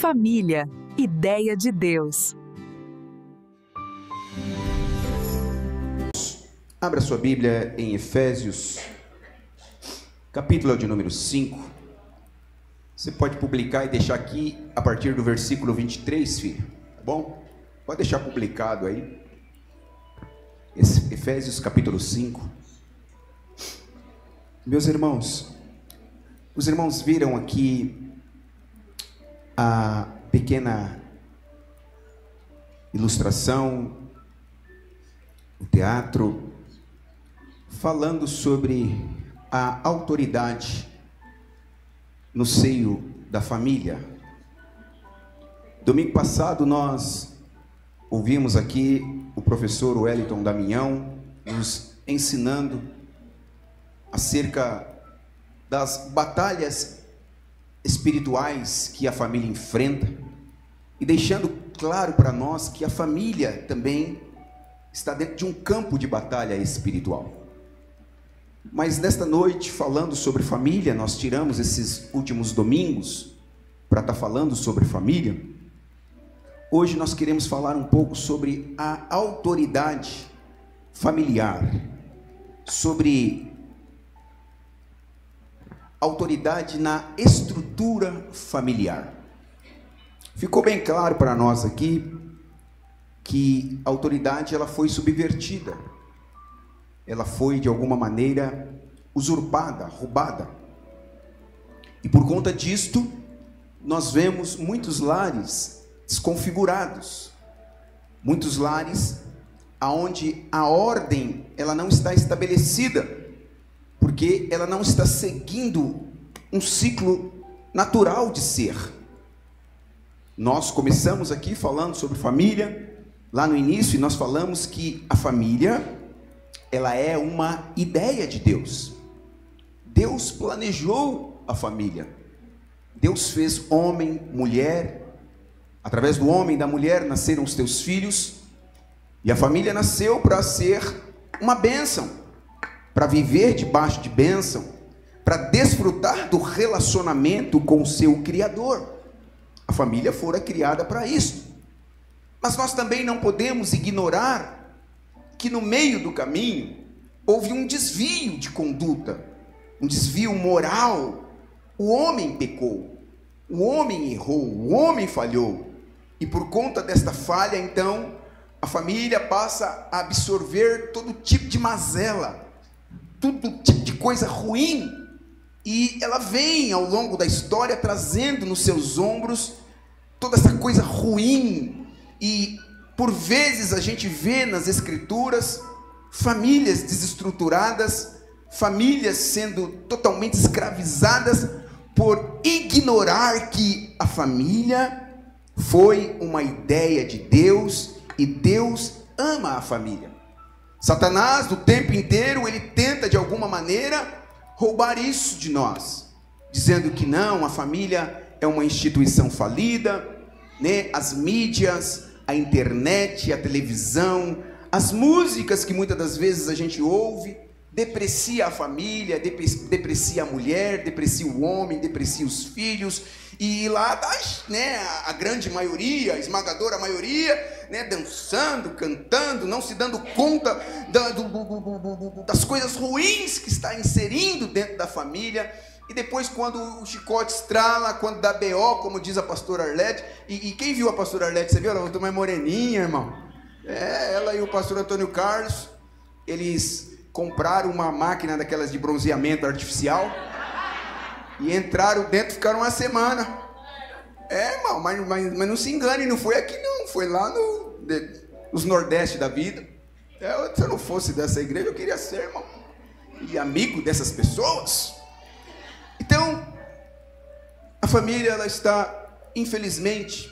Família, ideia de Deus. Abra sua Bíblia em Efésios, capítulo de número 5. Você pode publicar e deixar aqui a partir do versículo 23, filho. Tá bom? Pode deixar publicado aí. Efésios, capítulo 5. Meus irmãos, os irmãos viram aqui a pequena ilustração, o teatro, falando sobre a autoridade no seio da família. Domingo passado nós ouvimos aqui o professor Wellington Damião nos ensinando acerca das batalhas espirituais que a família enfrenta e deixando claro para nós que a família também está dentro de um campo de batalha espiritual. Mas nesta noite, falando sobre família, nós tiramos esses últimos domingos para estar falando sobre família. Hoje nós queremos falar um pouco sobre a autoridade familiar, sobre autoridade na estrutura familiar. Ficou bem claro para nós aqui que a autoridade ela foi subvertida, ela foi de alguma maneira usurpada, roubada. E por conta disto, nós vemos muitos lares desconfigurados, muitos lares aonde a ordem ela não está estabelecida, porque ela não está seguindo um ciclo natural de ser. Nós começamos aqui falando sobre família, lá no início, e nós falamos que a família, ela é uma ideia de Deus. Deus planejou a família. Deus fez homem, mulher, através do homem e da mulher nasceram os teus filhos, e a família nasceu para ser uma bênção, para viver debaixo de bênção, para desfrutar do relacionamento com o seu Criador. A família fora criada para isso. Mas nós também não podemos ignorar que no meio do caminho houve um desvio de conduta, um desvio moral. O homem pecou, o homem errou, o homem falhou. E por conta desta falha, então, a família passa a absorver todo tipo de mazela, todo tipo de coisa ruim, e ela vem ao longo da história trazendo nos seus ombros toda essa coisa ruim. E por vezes a gente vê nas escrituras famílias desestruturadas, famílias sendo totalmente escravizadas por ignorar que a família foi uma ideia de Deus e Deus ama a família. Satanás, do tempo inteiro, ele tenta de alguma maneira roubar isso de nós, dizendo que não, a família é uma instituição falida, né? As mídias, a internet, a televisão, as músicas que muitas das vezes a gente ouve, deprecia a família, deprecia a mulher, deprecia o homem, deprecia os filhos, e lá está, né, a grande maioria, a esmagadora maioria, né, dançando, cantando, não se dando conta das coisas ruins que está inserindo dentro da família. E depois, quando o chicote estrala, quando dá BO, como diz a pastora Arlete, e quem viu a pastora Arlete, você viu? Ela voltou mais moreninha, irmão. Ela e o pastor Antônio Carlos, eles compraram uma máquina daquelas de bronzeamento artificial e entraram dentro, ficaram uma semana. Irmão, mas não se engane, não foi aqui não, foi lá nos Nordeste da vida. Se eu não fosse dessa igreja, eu queria ser, irmão, e amigo dessas pessoas. Então, a família, ela está, infelizmente,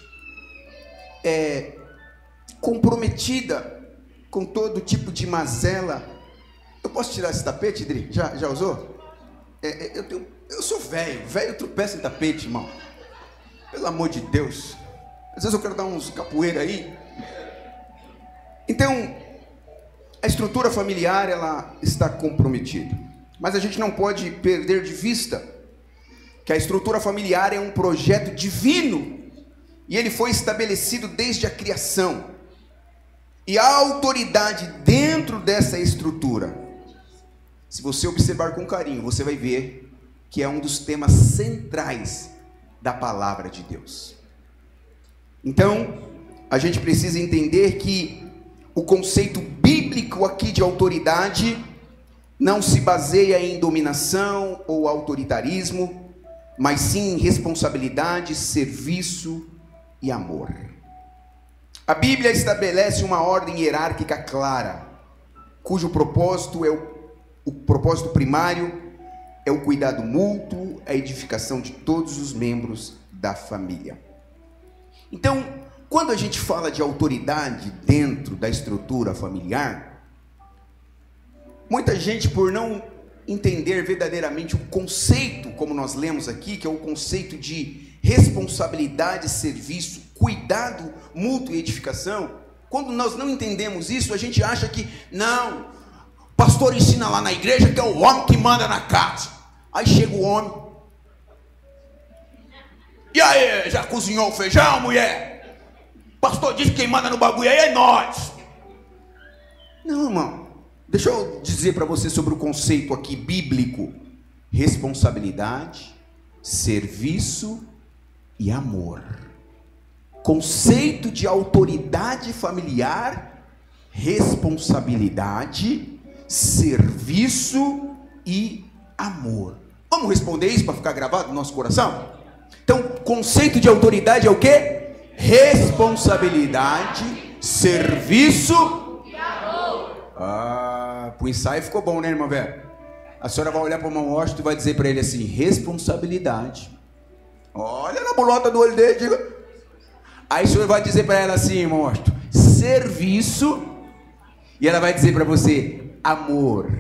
comprometida com todo tipo de mazela. Eu posso tirar esse tapete, Idri? Já usou? Eu sou velho tropeça em tapete, irmão. Pelo amor de Deus. Às vezes eu quero dar uns capoeira aí. Então, a estrutura familiar, ela está comprometida. Mas a gente não pode perder de vista que a estrutura familiar é um projeto divino e ele foi estabelecido desde a criação. E a autoridade dentro dessa estrutura, se você observar com carinho, você vai ver que é um dos temas centrais da palavra de Deus. Então, a gente precisa entender que o conceito bíblico aqui de autoridade não se baseia em dominação ou autoritarismo, mas sim em responsabilidade, serviço e amor. A Bíblia estabelece uma ordem hierárquica clara, cujo propósito o propósito primário é o cuidado mútuo, a edificação de todos os membros da família. Então, quando a gente fala de autoridade dentro da estrutura familiar, muita gente, por não entender verdadeiramente o conceito, como nós lemos aqui, que é o conceito de responsabilidade, serviço, cuidado mútuo e edificação, quando nós não entendemos isso, a gente acha que, não, o pastor ensina lá na igreja que é o homem que manda na casa. Aí chega o homem, e aí, já cozinhou o feijão, mulher? O pastor disse que quem manda no bagulho aí é nós. Não, irmão, deixa eu dizer para você sobre o conceito aqui bíblico: responsabilidade, serviço e amor. Conceito de autoridade familiar: responsabilidade, serviço e amor. Vamos responder isso para ficar gravado no nosso coração? Então, conceito de autoridade é o quê? Responsabilidade, serviço e amor. Pro ensaio ficou bom, né, irmã Vera? A senhora vai olhar para o irmão Washington e vai dizer para ele assim: responsabilidade. Olha na bolota do olho dele, diga. Aí o senhor vai dizer para ela assim, irmão Washington: serviço. E ela vai dizer para você: amor.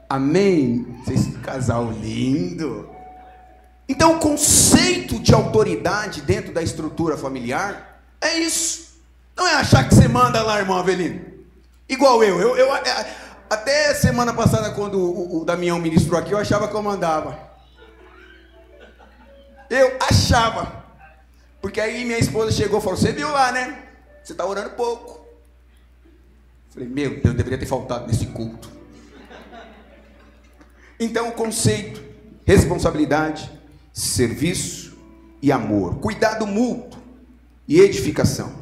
Amém? Vocês, casal lindo. Então, o conceito de autoridade dentro da estrutura familiar é isso. Não é achar que você manda lá, irmão Avelino. Igual eu até semana passada, quando o Damião ministrou aqui, eu achava que eu mandava. Eu achava. Porque aí minha esposa chegou e falou: você viu lá, né? Você está orando pouco. Falei: meu Deus, eu deveria ter faltado nesse culto. Então, o conceito: responsabilidade, serviço e amor, cuidado mútuo e edificação.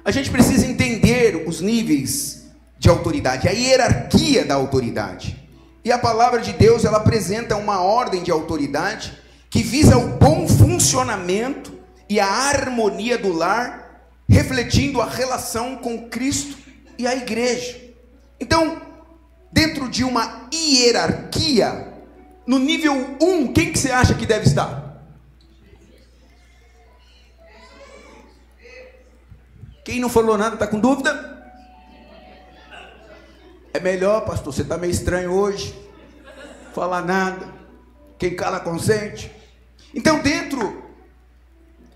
A gente precisa entender os níveis de autoridade, a hierarquia da autoridade. E a palavra de Deus, ela apresenta uma ordem de autoridade que visa o bom funcionamento e a harmonia do lar, refletindo a relação com Cristo e a igreja. Então, dentro de uma hierarquia, no nível 1, quem que você acha que deve estar? Quem não falou nada, está com dúvida? É melhor, pastor, você está meio estranho hoje. Falar nada. Quem cala consente. Então, dentro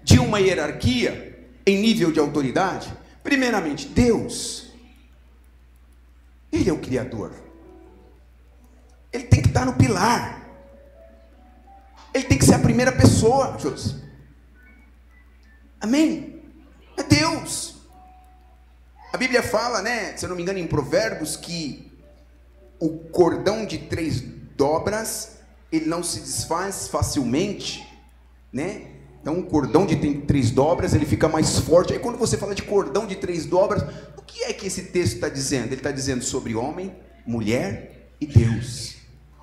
de uma hierarquia, em nível de autoridade, primeiramente, Deus, Ele é o Criador. Ele tem que estar no pilar. Ele tem que ser a primeira pessoa, José. Amém? É Deus. A Bíblia fala, né, se eu não me engano, em Provérbios, que o cordão de 3 dobras, ele não se desfaz facilmente, né? Então, um cordão de 3 dobras, ele fica mais forte. Aí, quando você fala de cordão de 3 dobras, o que é que esse texto está dizendo? Ele está dizendo sobre homem, mulher e Deus.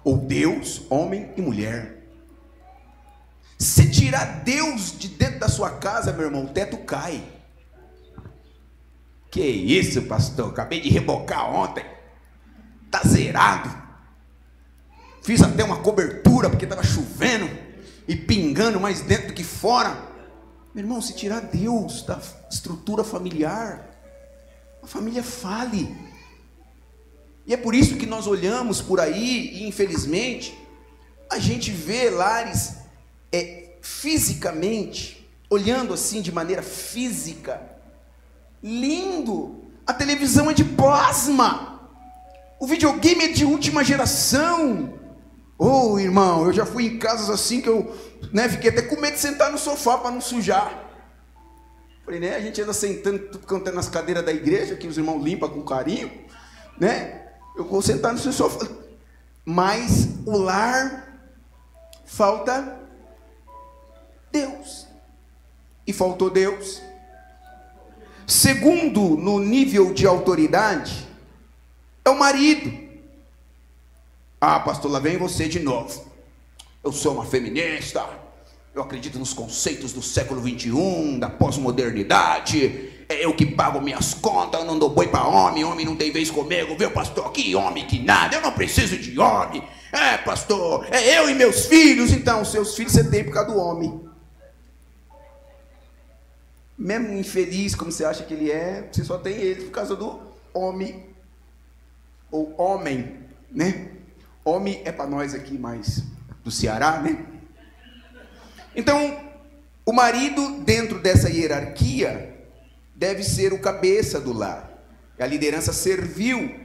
Ou Deus, homem e mulher. Se tirar Deus de dentro da sua casa, meu irmão, o teto cai. Que isso, pastor? Acabei de rebocar ontem. Tá zerado. Fiz até uma cobertura porque estava chovendo e pingando mais dentro do que fora. Meu irmão, se tirar Deus da estrutura familiar, a família fale. E é por isso que nós olhamos por aí e, infelizmente, a gente vê lares fisicamente, olhando assim de maneira física, lindo. A televisão é de plasma. O videogame é de última geração. Oh, irmão, eu já fui em casas assim que eu né, fiquei até com medo de sentar no sofá para não sujar. Falei, né, a gente anda sentando, tudo cantando nas cadeiras da igreja, que os irmãos limpam com carinho, né? Eu vou sentar no seu sofá. Mas o lar falta Deus. E faltou Deus. Segundo, no nível de autoridade, é o marido. Ah, pastor, lá vem você de novo. Eu sou uma feminista. Eu acredito nos conceitos do século 21, da pós-modernidade. É eu que pago minhas contas, eu não dou boi para homem, homem não tem vez comigo, viu, pastor? Que homem que nada, eu não preciso de homem. É, pastor, é eu e meus filhos. Então, seus filhos você tem por causa do homem. Mesmo infeliz como você acha que ele é, você só tem ele por causa do homem. Ou homem, né? Homem é para nós aqui mais do Ceará, né? Então, o marido, dentro dessa hierarquia, deve ser o cabeça do lar. A liderança servil,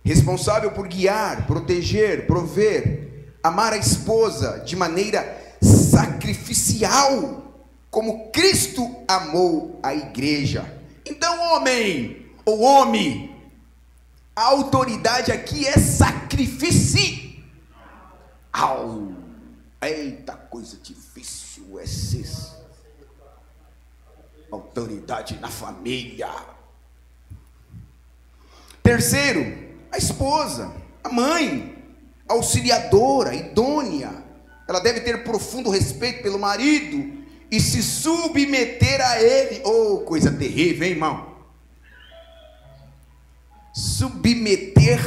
responsável por guiar, proteger, prover, amar a esposa de maneira sacrificial, como Cristo amou a igreja. Então, homem, ou homem, a autoridade aqui é sacrificial. Eita, coisa difícil é ser autoridade na família. Terceiro, a esposa, a mãe, auxiliadora, idônea. Ela deve ter profundo respeito pelo marido e se submeter a ele. Oh, coisa terrível, hein, irmão? Submeter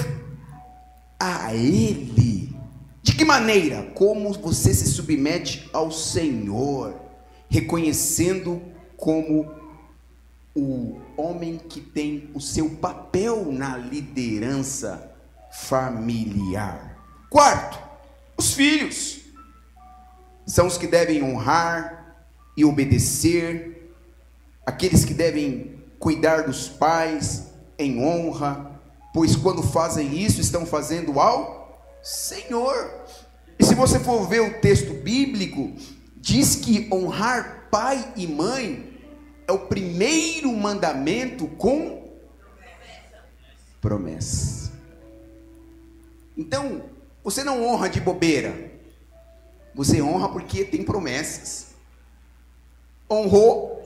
a ele. De que maneira? Como você se submete ao Senhor, reconhecendo como o homem que tem o seu papel na liderança familiar. Quarto, os filhos são os que devem honrar e obedecer, aqueles que devem cuidar dos pais em honra, pois quando fazem isso estão fazendo ao Senhor. E se você for ver o texto bíblico, diz que honrar pai e mãe é o primeiro mandamento com promessa. Então, você não honra de bobeira, você honra porque tem promessas. Honrou,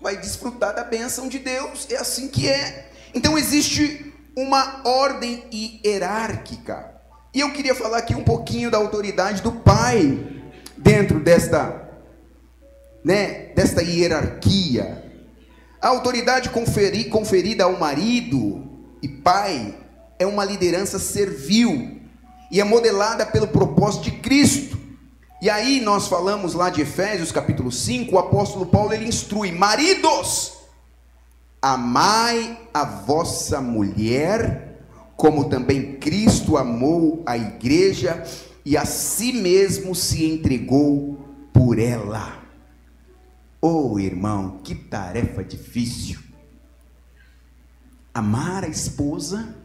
vai desfrutar da bênção de Deus, é assim que é. Então existe uma ordem hierárquica. E eu queria falar aqui um pouquinho da autoridade do pai dentro desta hierarquia. A autoridade conferida ao marido e pai é uma liderança servil e é modelada pelo propósito de Cristo. E aí nós falamos lá de Efésios capítulo 5, o apóstolo Paulo ele instrui: maridos, amai a vossa mulher, como também Cristo amou a igreja e a si mesmo se entregou por ela. Oh, irmão, que tarefa difícil. Amar a esposa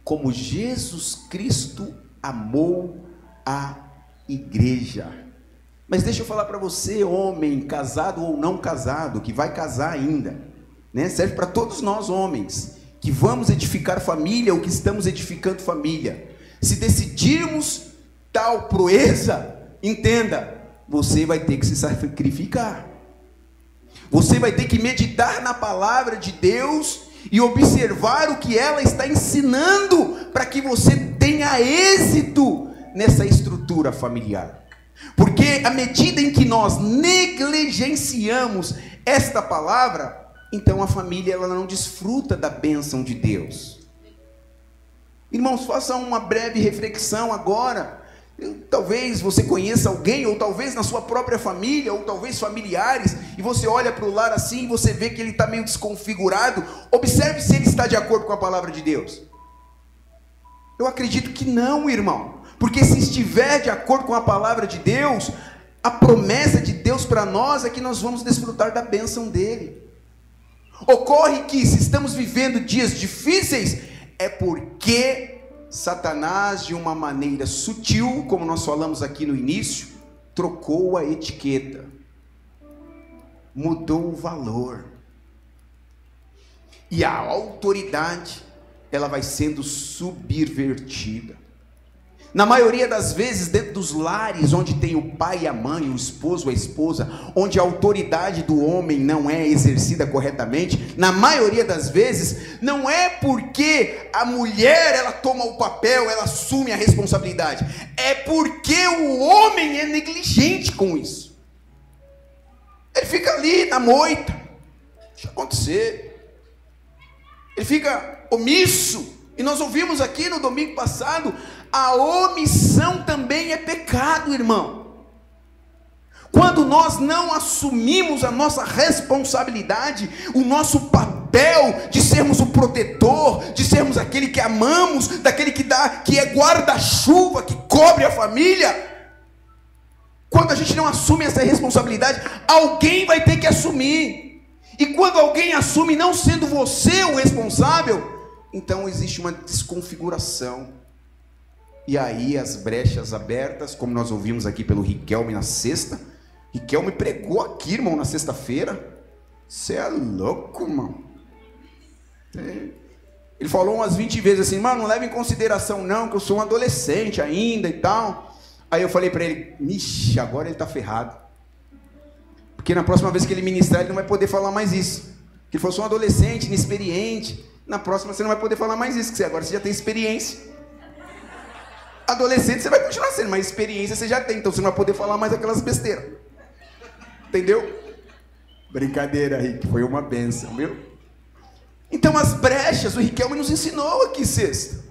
como Jesus Cristo amou a igreja. Mas deixa eu falar para você, homem, casado ou não casado, que vai casar ainda, né? Serve para todos nós homens, que vamos edificar família ou que estamos edificando família. Se decidirmos tal proeza, entenda, você vai ter que se sacrificar. Você vai ter que meditar na palavra de Deus e observar o que ela está ensinando para que você tenha êxito nessa estrutura familiar. Porque à medida em que nós negligenciamos esta palavra, então a família ela não desfruta da bênção de Deus. Irmãos, façam uma breve reflexão agora. Talvez você conheça alguém, ou talvez na sua própria família, ou talvez familiares, e você olha para o lar assim, e você vê que ele está meio desconfigurado. Observe se ele está de acordo com a palavra de Deus. Eu acredito que não, irmão, porque se estiver de acordo com a palavra de Deus, a promessa de Deus para nós é que nós vamos desfrutar da bênção dele. Ocorre que se estamos vivendo dias difíceis, é porque Satanás, de uma maneira sutil, como nós falamos aqui no início, trocou a etiqueta, mudou o valor. E a autoridade, ela vai sendo subvertida. Na maioria das vezes, dentro dos lares onde tem o pai e a mãe, o esposo, a esposa, onde a autoridade do homem não é exercida corretamente, na maioria das vezes, não é porque a mulher, ela toma o papel, ela assume a responsabilidade, é porque o homem é negligente com isso. Ele fica ali na moita, deixa acontecer, ele fica omisso. E nós ouvimos aqui no domingo passado, a omissão também é pecado, irmão. Quando nós não assumimos a nossa responsabilidade, o nosso papel de sermos o protetor, de sermos aquele que amamos, daquele que dá, que é guarda-chuva, que cobre a família. Quando a gente não assume essa responsabilidade, alguém vai ter que assumir. E quando alguém assume, não sendo você o responsável, então existe uma desconfiguração. E aí as brechas abertas, como nós ouvimos aqui pelo Riquelme na sexta. Riquelme pregou aqui, irmão, na sexta-feira. Você é louco, irmão. Ele falou umas 20 vezes assim, mano, não leva em consideração não, que eu sou um adolescente ainda e tal. Aí eu falei para ele, ixi, agora ele tá ferrado. Porque na próxima vez que ele ministrar, ele não vai poder falar mais isso. Ele falou, sou um adolescente, inexperiente. Na próxima você não vai poder falar mais isso, que agora você já tem experiência. Adolescente você vai continuar sendo, mas experiência você já tem, então você não vai poder falar mais aquelas besteiras. Entendeu? Brincadeira, Rick, foi uma bênção, viu? Então as brechas, o Riquelme nos ensinou aqui sexta.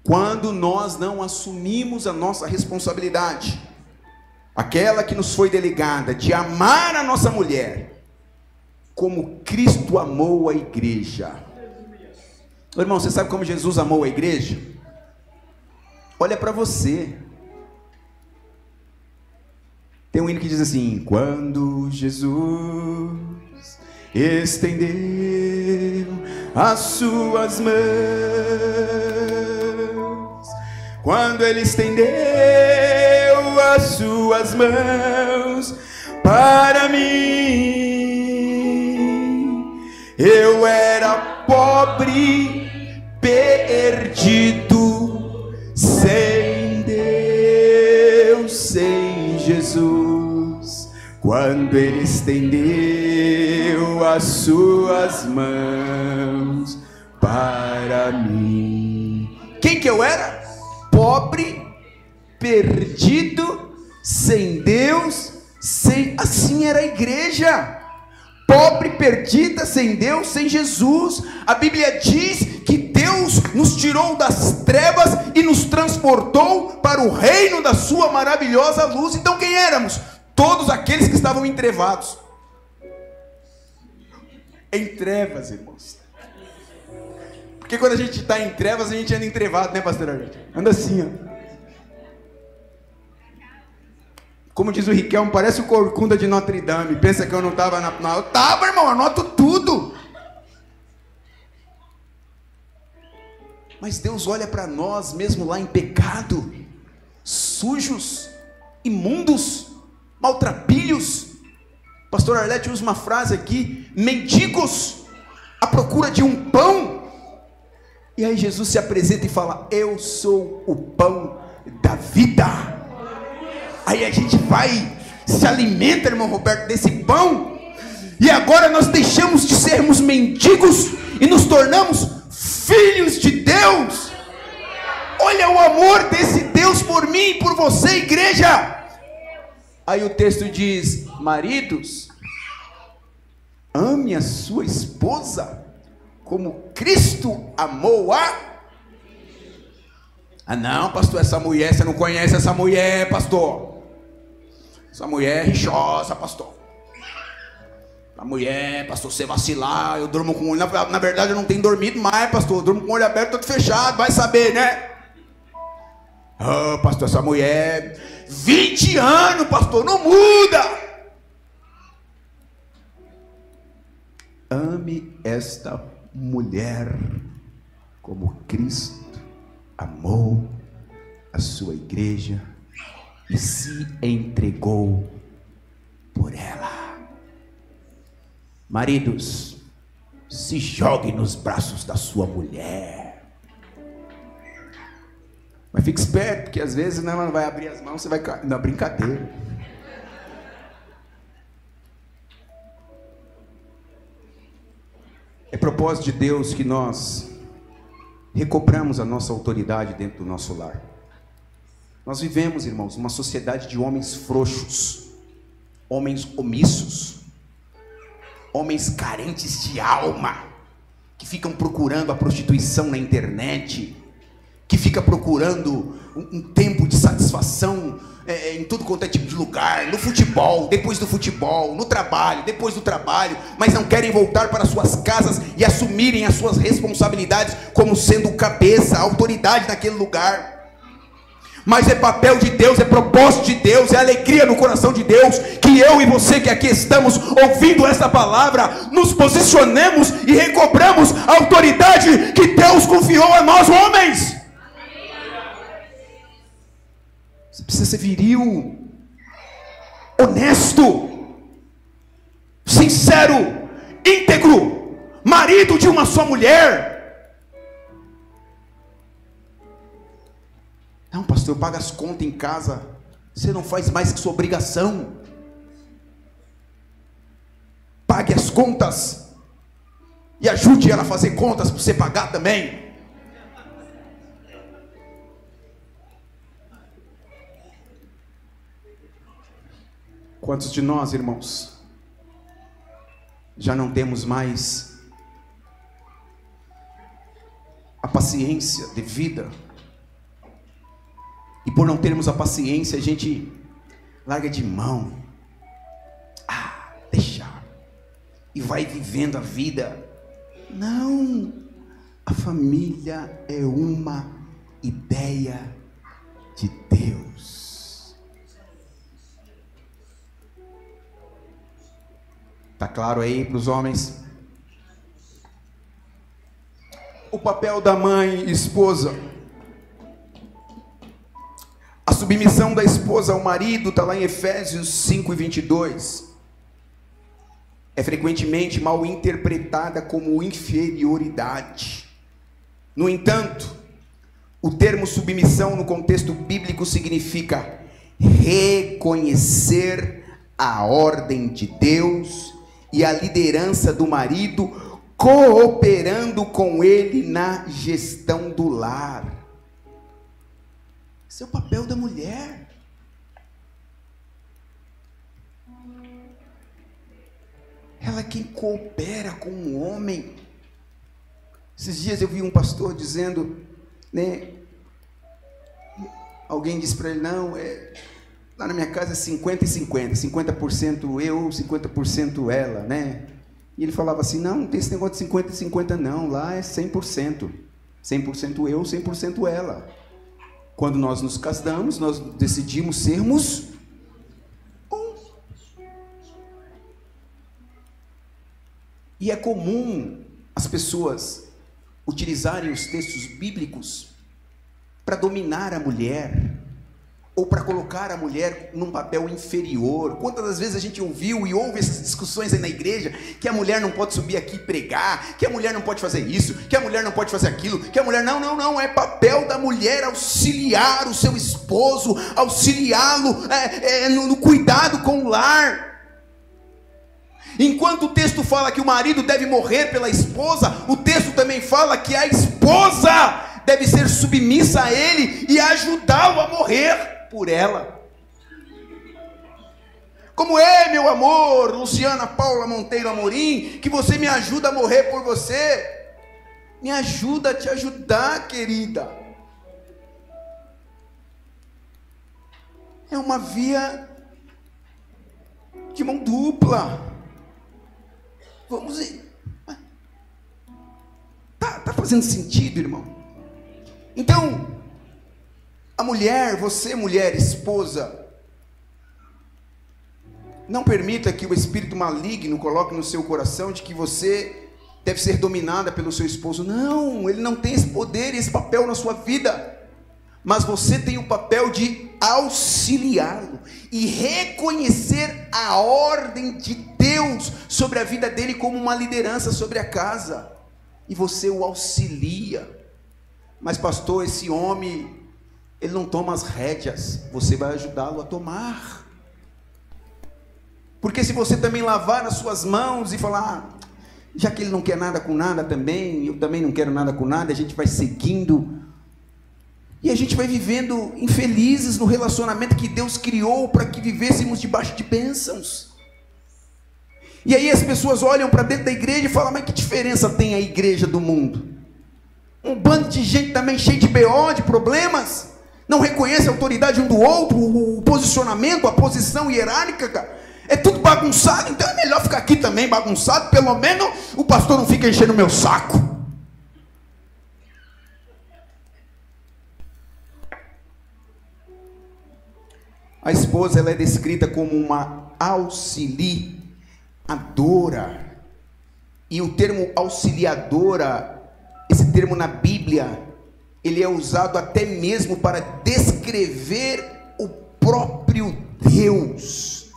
Quando nós não assumimos a nossa responsabilidade, aquela que nos foi delegada, de amar a nossa mulher, como Cristo amou a igreja. Irmão, você sabe como Jesus amou a igreja? Olha para você. Tem um hino que diz assim: quando Jesus estendeu as suas mãos, quando ele estendeu as suas mãos para mim, eu era pobre, perdido, sem Deus, sem Jesus. Quando ele estendeu as suas mãos para mim. Quem que eu era? Pobre, perdido, sem Deus, sem... Assim era a igreja. Pobre, perdida, sem Deus, sem Jesus. A Bíblia diz que Deus nos tirou das trevas e nos transportou para o reino da sua maravilhosa luz. Então quem éramos? Todos aqueles que estavam entrevados. Em trevas, irmãos. Porque quando a gente está em trevas, a gente anda entrevado, né, pastor Arlete? Anda assim, ó. Como diz o Riquelme, parece o Corcunda de Notre Dame. Pensa que eu não estava na... Eu estava, irmão, anoto tudo. Mas Deus olha para nós, mesmo lá em pecado, sujos, imundos, maltrapilhos. Pastor Arlete usa uma frase aqui: mendigos, à procura de um pão. E aí Jesus se apresenta e fala: eu sou o pão da vida. Aí a gente vai, se alimenta, irmão Roberto, desse pão. E agora nós deixamos de sermos mendigos e nos tornamos filhos de Deus. Olha o amor desse Deus por mim e por você, igreja. Aí o texto diz: maridos, ame a sua esposa como Cristo amou a... Ah não, pastor, essa mulher, você não conhece essa mulher, pastor. Essa mulher é rixosa, pastor. A mulher, pastor, você vacilar, eu durmo com o olho... Na verdade eu não tenho dormido mais, pastor. Eu durmo com o olho aberto, todo fechado, vai saber, né? Ah, pastor, essa mulher... 20 anos, pastor, não muda. Ame esta mulher como Cristo amou a sua igreja e se entregou por ela. Maridos, se jogue nos braços da sua mulher. Mas fique esperto, porque às vezes ela não vai abrir as mãos, você vai cair na brincadeira. É propósito de Deus que nós recobramos a nossa autoridade dentro do nosso lar. Nós vivemos, irmãos, uma sociedade de homens frouxos, homens omissos, homens carentes de alma, que ficam procurando a prostituição na internet, que fica procurando um tempo de satisfação em tudo quanto é tipo de lugar, no futebol, depois do futebol, no trabalho, depois do trabalho, mas não querem voltar para suas casas e assumirem as suas responsabilidades como sendo cabeça, autoridade naquele lugar. Mas é papel de Deus, é propósito de Deus, é alegria no coração de Deus, que eu e você que aqui estamos ouvindo essa palavra, nos posicionemos e recobramos a autoridade que Deus confiou a nós homens. Você precisa ser viril, honesto, sincero, íntegro, marido de uma só mulher. Não, pastor, eu pago as contas em casa. Você não faz mais que sua obrigação. Pague as contas e ajude ela a fazer contas para você pagar também. Quantos de nós, irmãos, já não temos mais a paciência devida? E por não termos a paciência, a gente larga de mão. Deixa. E vai vivendo a vida. Não. A família é uma ideia de Deus. Está claro aí para os homens? O papel da mãe e esposa. A submissão da esposa ao marido está lá em Efésios 5:22. É frequentemente mal interpretada como inferioridade. No entanto, o termo submissão no contexto bíblico significa reconhecer a ordem de Deus e a liderança do marido, cooperando com ele na gestão do lar. Esse é o papel da mulher. Ela é quem coopera com o homem. Esses dias eu vi um pastor dizendo, né? Alguém disse para ele, não, lá na minha casa é 50 e 50, 50% eu, 50% ela, né? E ele falava assim, não tem esse negócio de 50 e 50 não, lá é 100%. 100% eu, 100% ela. Quando nós nos casamos, nós decidimos sermos um. E é comum as pessoas utilizarem os textos bíblicos para dominar a mulher, ou para colocar a mulher num papel inferior. Quantas das vezes a gente ouviu e ouve essas discussões aí na igreja, que a mulher não pode subir aqui e pregar, que a mulher não pode fazer isso, que a mulher não pode fazer aquilo, que a mulher... Não, é papel da mulher auxiliar o seu esposo, auxiliá-lo no cuidado com o lar. Enquanto o texto fala que o marido deve morrer pela esposa, o texto também fala que a esposa deve ser submissa a ele e ajudá-lo a morrer por ela. Como é, meu amor, Luciana Paula Monteiro Amorim, que você me ajuda a morrer por você? Me ajuda a te ajudar, querida. É uma via de mão dupla. Vamos ir. Tá fazendo sentido, irmão? Então, a mulher, você mulher, esposa, não permita que o espírito maligno coloque no seu coração de que você deve ser dominada pelo seu esposo. Não, ele não tem esse poder e esse papel na sua vida. Mas você tem o papel de auxiliá-lo e reconhecer a ordem de Deus sobre a vida dele como uma liderança sobre a casa. E você o auxilia. Mas pastor, esse homem, ele não toma as rédeas. Você vai ajudá-lo a tomar. Porque se você também lavar as suas mãos e falar, já que ele não quer nada com nada também, eu também não quero nada com nada, a gente vai seguindo, e a gente vai vivendo infelizes no relacionamento que Deus criou para que vivêssemos debaixo de bênçãos. E aí as pessoas olham para dentro da igreja e falam, mas que diferença tem a igreja do mundo? Um bando de gente também cheio de BO, de problemas, não reconhece a autoridade um do outro, o posicionamento, a posição hierárquica, cara. É tudo bagunçado, então é melhor ficar aqui também bagunçado, pelo menos o pastor não fica enchendo o meu saco. A esposa, ela é descrita como uma auxiliadora. E o termo auxiliadora, esse termo na Bíblia, ele é usado até mesmo para descrever o próprio Deus.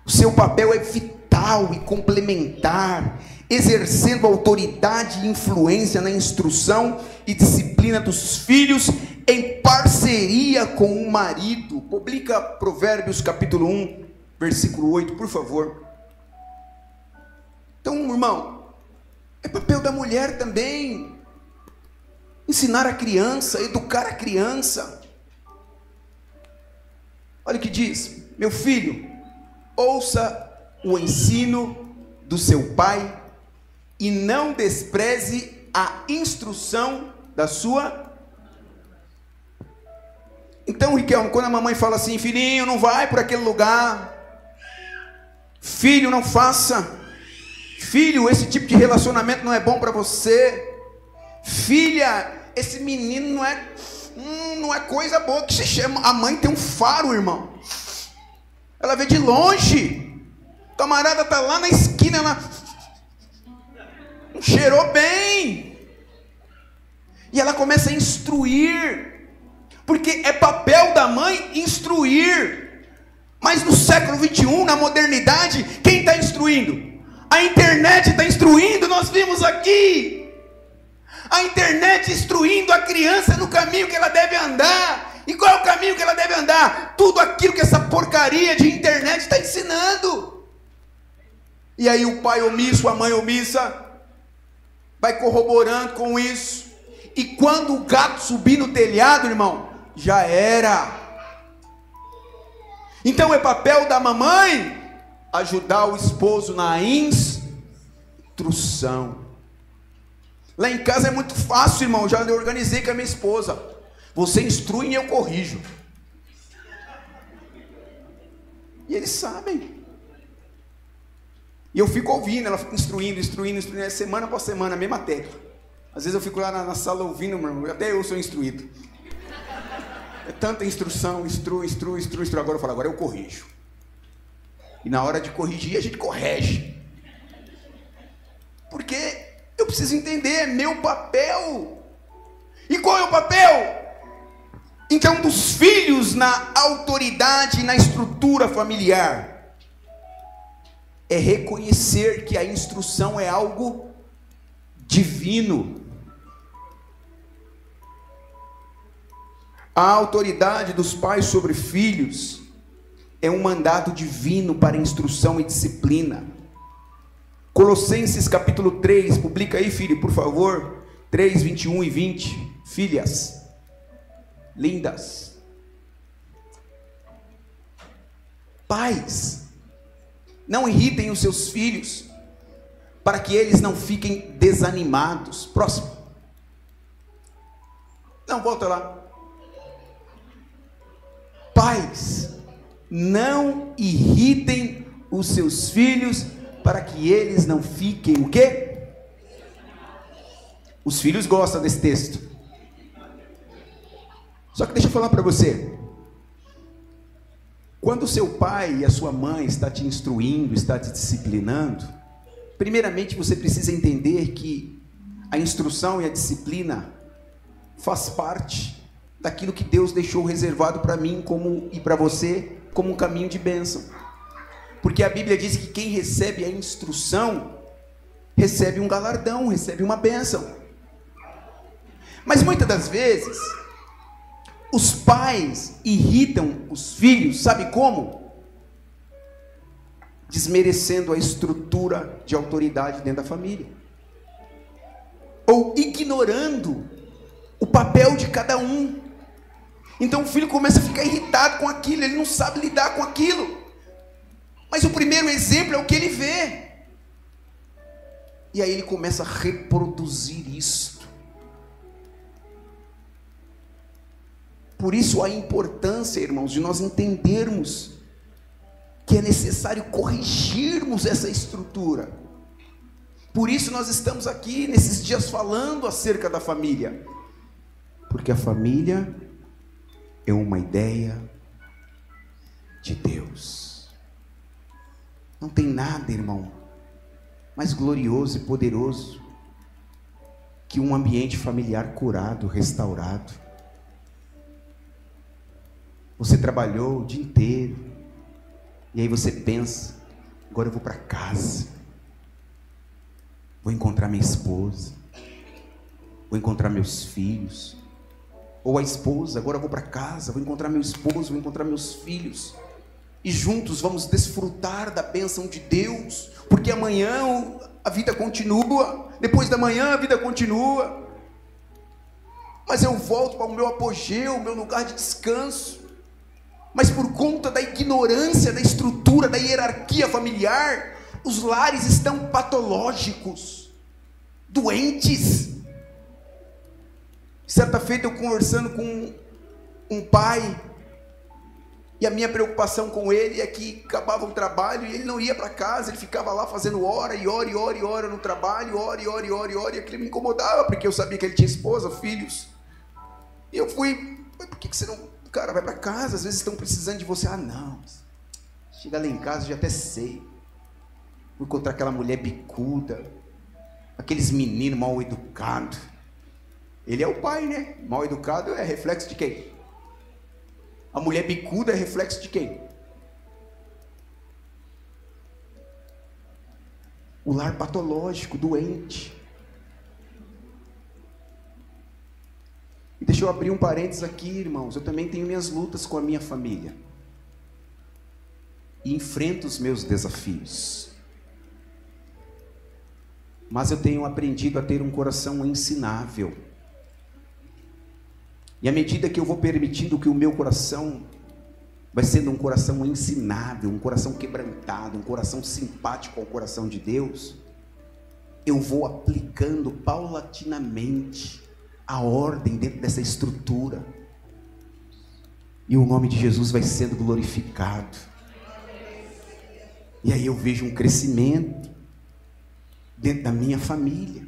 O seu papel é vital e complementar, exercendo autoridade e influência na instrução e disciplina dos filhos em parceria com o marido. Publica Provérbios capítulo 1, versículo 8, por favor. Então, irmão, é papel da mulher também ensinar a criança, educar a criança. Olha o que diz: meu filho, ouça o ensino do seu pai e não despreze a instrução da sua. Então, Riquelme, quando a mamãe fala assim, filhinho, não vai por aquele lugar, filho, não faça, filho, esse tipo de relacionamento não é bom para você, filha, esse menino não é coisa boa que se chama. A mãe tem um faro, irmão. Ela vê de longe, o camarada está lá na esquina, ela cheirou bem, e ela começa a instruir, porque é papel da mãe instruir. Mas no século 21, na modernidade, quem está instruindo? A internet está instruindo, nós vimos aqui, a internet instruindo a criança no caminho que ela deve andar. E qual é o caminho que ela deve andar? Tudo aquilo que essa porcaria de internet está ensinando. E aí o pai omisso, a mãe omissa, vai corroborando com isso. E quando o gato subir no telhado, irmão, já era. Então é papel da mamãe ajudar o esposo na instrução. Lá em casa é muito fácil, irmão, já organizei com a minha esposa. Você instrui e eu corrijo. E eles sabem. E eu fico ouvindo, ela fica instruindo, semana após semana, a mesma tecla. Às vezes eu fico lá na sala ouvindo, meu irmão, até eu sou instruído. É tanta instrução, instrui. Agora eu falo, agora eu corrijo. E na hora de corrigir, a gente corrige. Porque eu preciso entender, é meu papel. E qual é o papel? Então, dos filhos na autoridade, na estrutura familiar, é reconhecer que a instrução é algo divino. A autoridade dos pais sobre filhos é um mandato divino para instrução e disciplina. Colossenses capítulo 3, publica aí, filho, por favor, 3, 21 e 20. Filhas lindas, pais, não irritem os seus filhos, para que eles não fiquem desanimados. Próximo. Não, volta lá. Pais, não irritem os seus filhos, para que eles não fiquem o quê? Os filhos gostam desse texto. Só que deixa eu falar para você. Quando o seu pai e a sua mãe está te instruindo, está te disciplinando, primeiramente você precisa entender que a instrução e a disciplina faz parte daquilo que Deus deixou reservado para mim e para você como um caminho de bênção. Porque a Bíblia diz que quem recebe a instrução recebe um galardão, recebe uma bênção. Mas muitas das vezes os pais irritam os filhos, sabe como? Desmerecendo a estrutura de autoridade dentro da família, ou ignorando o papel de cada um. Então o filho começa a ficar irritado com aquilo, ele não sabe lidar com aquilo. Mas o primeiro exemplo é o que ele vê. E aí ele começa a reproduzir isto. Por isso a importância, irmãos, de nós entendermos que é necessário corrigirmos essa estrutura. Por isso nós estamos aqui nesses dias falando acerca da família. Porque a família é uma ideia de Deus. Não tem nada, irmão, mais glorioso e poderoso que um ambiente familiar curado, restaurado. Você trabalhou o dia inteiro, e aí você pensa, agora eu vou para casa, vou encontrar minha esposa, vou encontrar meus filhos, ou a esposa, agora eu vou para casa, vou encontrar meu esposo, vou encontrar meus filhos, e juntos vamos desfrutar da bênção de Deus, porque amanhã a vida continua, depois da manhã a vida continua, mas eu volto para o meu apogeu, o meu lugar de descanso. Mas por conta da ignorância da estrutura, da hierarquia familiar, os lares estão patológicos, doentes. Certa feita eu conversando com um pai, e a minha preocupação com ele é que acabava o trabalho e ele não ia para casa, ele ficava lá fazendo hora e hora no trabalho, e aquilo me incomodava, porque eu sabia que ele tinha esposa, filhos. E eu fui, mas por que você não... Cara, vai para casa, às vezes estão precisando de você. Ah, não, chega lá em casa, eu já até sei. Vou encontrar aquela mulher bicuda, aqueles meninos mal educados. Ele é o pai, né? Mal educado é reflexo de quem? A mulher bicuda é reflexo de quem? O lar patológico, doente. E deixa eu abrir um parênteses aqui, irmãos. Eu também tenho minhas lutas com a minha família. E enfrento os meus desafios. Mas eu tenho aprendido a ter um coração ensinável. E à medida que eu vou permitindo que o meu coração vai sendo um coração ensinável, um coração quebrantado, um coração simpático ao coração de Deus, eu vou aplicando paulatinamente a ordem dentro dessa estrutura, e o nome de Jesus vai sendo glorificado, e aí eu vejo um crescimento dentro da minha família,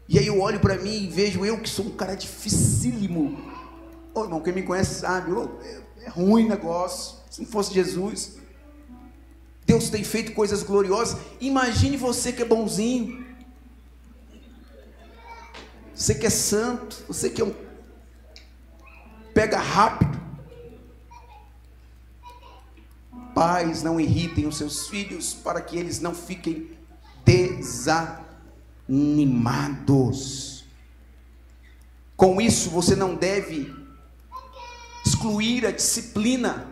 e aí eu olho para mim e vejo eu que sou um cara dificílimo. Ô irmão, quem me conhece sabe, é ruim o negócio, se não fosse Jesus. Deus tem feito coisas gloriosas. Imagine você que é bonzinho, você que é santo, você que é pega rápido. Pais, não irritem os seus filhos para que eles não fiquem desanimados. Com isso, você não deve excluir a disciplina.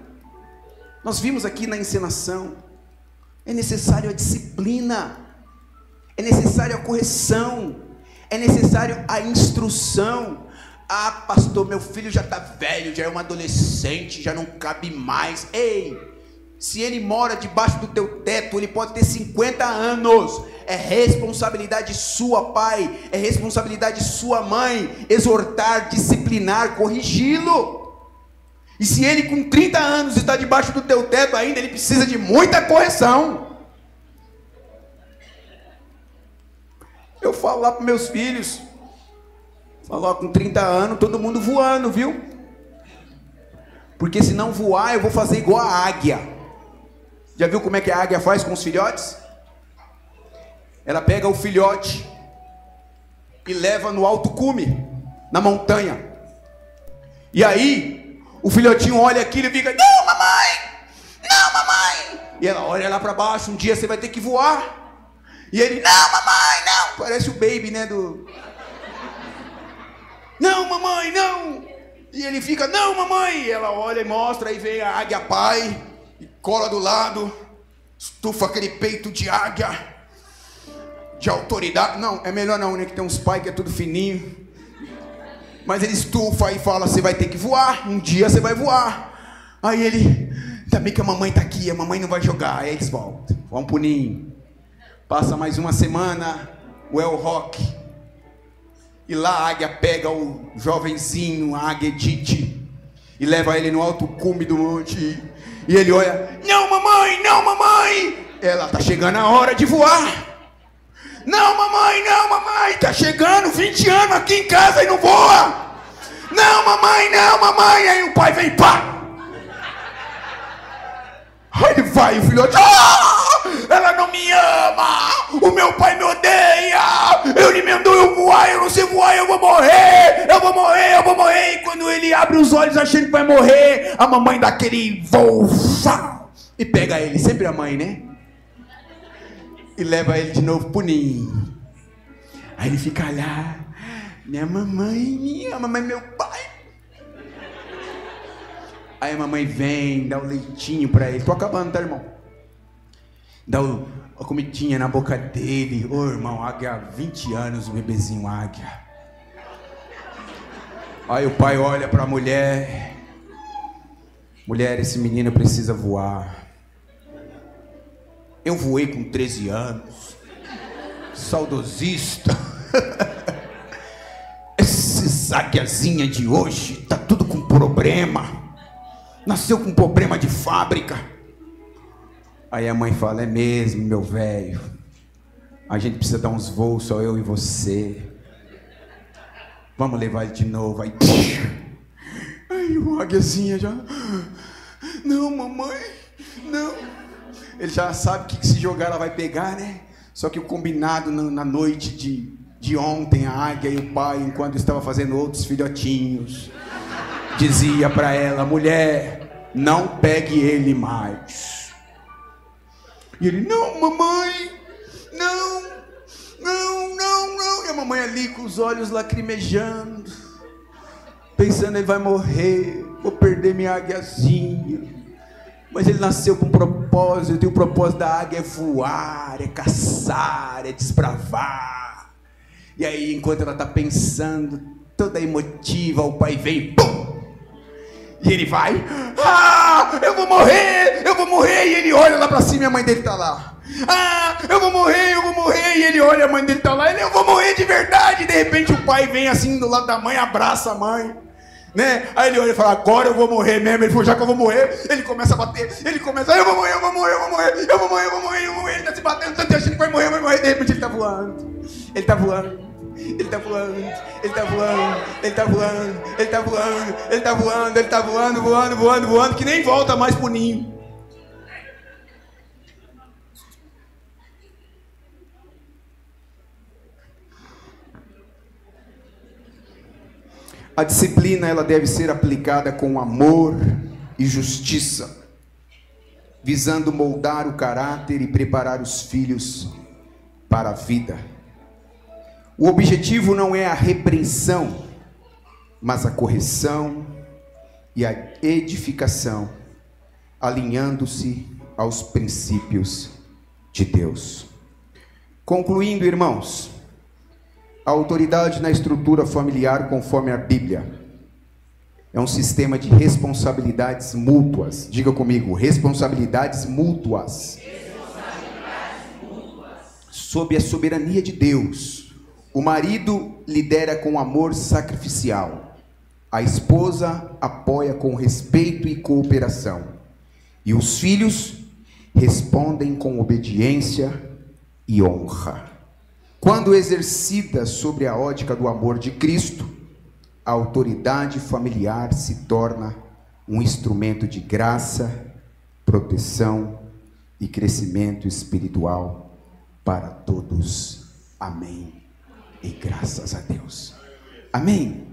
Nós vimos aqui na encenação, é necessário a disciplina, é necessário a correção, é necessário a instrução. Ah, pastor, meu filho já está velho, já é um adolescente, já não cabe mais. Ei, se ele mora debaixo do teu teto, ele pode ter 50 anos. É responsabilidade sua, pai, é responsabilidade sua, mãe, exortar, disciplinar, corrigi-lo. E se ele com 30 anos está debaixo do teu teto ainda, ele precisa de muita correção. Eu falo lá para meus filhos, falo, com 30 anos, todo mundo voando, viu? Porque se não voar, eu vou fazer igual a águia. Já viu como é que a águia faz com os filhotes? Ela pega o filhote e leva no alto cume, na montanha. E aí, o filhotinho olha aquilo e fica: não, mamãe! Não, mamãe! E ela olha lá para baixo: um dia você vai ter que voar. E ele: não, mamãe, não! Parece o baby, né? Não, mamãe, não! E ele fica: não, mamãe! E ela olha e mostra, aí vem a águia pai, e cola do lado, estufa aquele peito de águia, de autoridade. Não, é melhor não, né? Que tem uns pais que é tudo fininho. Mas ele estufa e fala: você vai ter que voar, um dia você vai voar. Aí ele: ainda bem que a mamãe tá aqui, a mamãe não vai jogar. Aí eles voltam, vão pro ninho. Passa mais uma semana, o El Rock. E lá a águia pega o jovenzinho, a águia Edith, e leva ele no alto cume do monte. E ele olha: não, mamãe, não, mamãe! Ela: tá chegando a hora de voar. Não, mamãe, tá chegando 20 anos aqui em casa e não voa. Não, mamãe. Aí o pai vem, pá. Aí ele vai, o filhote: ela não me ama, o meu pai me odeia, ele me mandou eu voar, eu não sei voar, eu vou morrer. E quando ele abre os olhos achando que vai morrer, a mamãe dá aquele voo e pega ele, sempre a mãe, né? E leva ele de novo pro ninho. Aí ele fica lá: minha mamãe, meu pai. Aí a mamãe vem, dá o leitinho pra ele. Tô acabando, tá, irmão? Dá a comidinha na boca dele. Ô, irmão, águia há 20 anos, o bebezinho águia. Aí o pai olha pra mulher: mulher, esse menino precisa voar. Eu voei com 13 anos. Saudosista. Esses águiazinha de hoje tá tudo com problema. Nasceu com problema de fábrica. Aí a mãe fala: é mesmo, meu velho. A gente precisa dar uns voos, só eu e você. Vamos levar ele de novo. Aí o águiazinha já: não, mamãe, não. Ele já sabe que se jogar ela vai pegar, né? Só que o combinado na noite de ontem, a águia e o pai, enquanto estava fazendo outros filhotinhos, dizia para ela: mulher, não pegue ele mais. E ele: não, mamãe, não. E a mamãe ali com os olhos lacrimejando, pensando: ele vai morrer, vou perder minha águiazinha. Mas ele nasceu com um propósito, e o propósito da águia é voar, é caçar, é desbravar. E aí, enquanto ela está pensando, toda emotiva, o pai vem, pum! E ele vai: eu vou morrer, e ele olha lá para cima e a mãe dele está lá. Eu vou morrer, e ele olha, a mãe dele está lá, eu vou morrer de verdade. E de repente o pai vem assim do lado da mãe, abraça a mãe. Né? Aí ele olha e fala: agora eu vou morrer mesmo. Ele falou: já que eu vou morrer, ele começa a bater. Ele começa: eu vou morrer. Ele tá se batendo tanto, achando que vai morrer. De repente ele tá voando. Ele tá voando, que nem volta mais pro ninho. A disciplina, ela deve ser aplicada com amor e justiça, visando moldar o caráter e preparar os filhos para a vida. O objetivo não é a repreensão, mas a correção e a edificação, alinhando-se aos princípios de Deus. Concluindo, irmãos, a autoridade na estrutura familiar, conforme a Bíblia, é um sistema de responsabilidades mútuas. Diga comigo: responsabilidades mútuas. Sob a soberania de Deus, o marido lidera com amor sacrificial, a esposa apoia com respeito e cooperação, e os filhos respondem com obediência e honra. Quando exercida sobre a ótica do amor de Cristo, a autoridade familiar se torna um instrumento de graça, proteção e crescimento espiritual para todos. Amém. E graças a Deus. Amém.